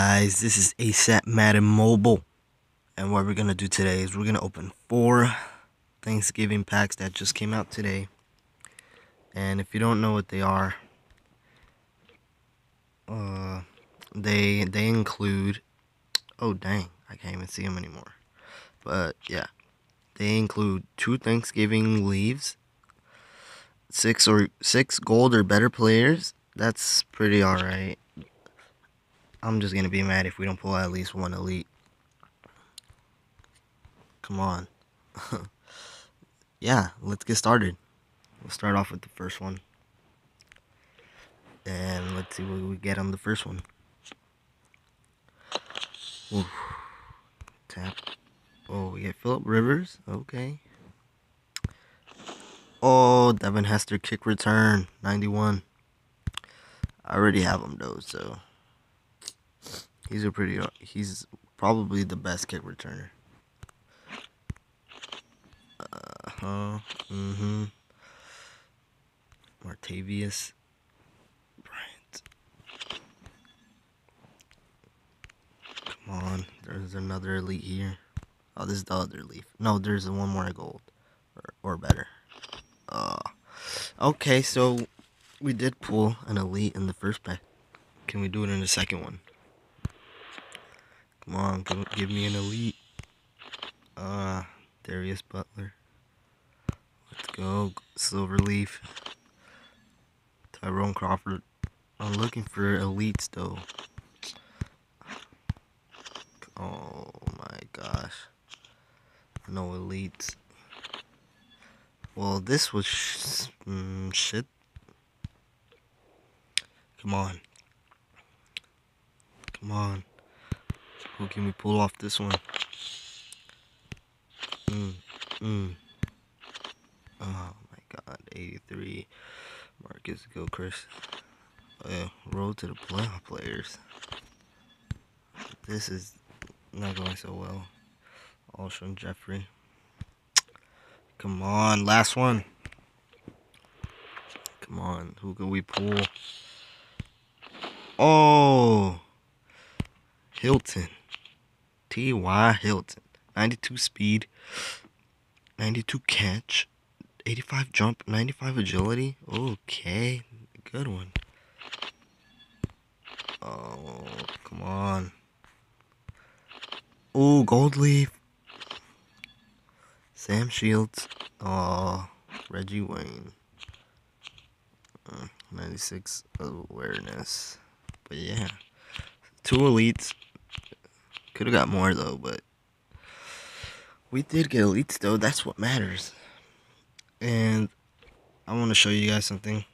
Guys, this is ASAP Madden Mobile, and what we're gonna do today is we're gonna open 4 Thanksgiving packs that just came out today. And if you don't know what they are, they include, oh dang, I can't even see them anymore. But yeah, they include 2 Thanksgiving leaves, 6 gold or better players. That's pretty alright. I'm just gonna be mad if we don't pull at least 1 elite. Come on. Yeah, let's get started. We'll start off with the first one. And let's see what we get on the first one. Oof. Tap. Oh, we get Phillip Rivers. Okay. Oh, Devin Hester kick return. 91. I already have him though, so he's probably the best kick returner. Martavius Bryant. Come on, there's another elite here. Oh, this is the other leaf. No, there's one more gold or better. Okay, so we did pull an elite in the first pack. Can we do it in the second one? Come on, give me an elite. Darius Butler. Let's go. Silverleaf. Tyrone Crawford. I'm looking for elites though. Oh my gosh. No elites. Well, this was shit. Come on. Come on. Who can we pull off this one? Oh my god. 83. Marcus Gilchrist. Road to the playoff players. This is not going so well. Alshon Jeffrey. Come on, last one. Come on, who can we pull? Oh, Hilton. T.Y. Hilton. 92 speed, 92 catch, 85 jump, 95 agility. Okay, good one. Oh, come on. Oh, gold leaf. Sam Shields. Oh, Reggie Wayne. 96 awareness. But yeah, 2 elites. Could have got more though, but we did get elites though. That's what matters. And I want to show you guys something.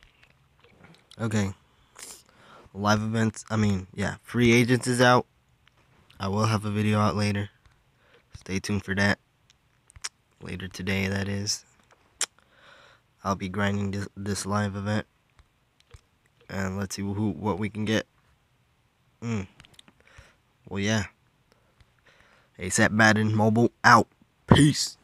Okay, live events. Free agents is out. I will have a video out later. Stay tuned for that. Later today, that is. I'll be grinding this live event, and let's see what we can get. Well, yeah. ASAP Madden Mobile out. Peace.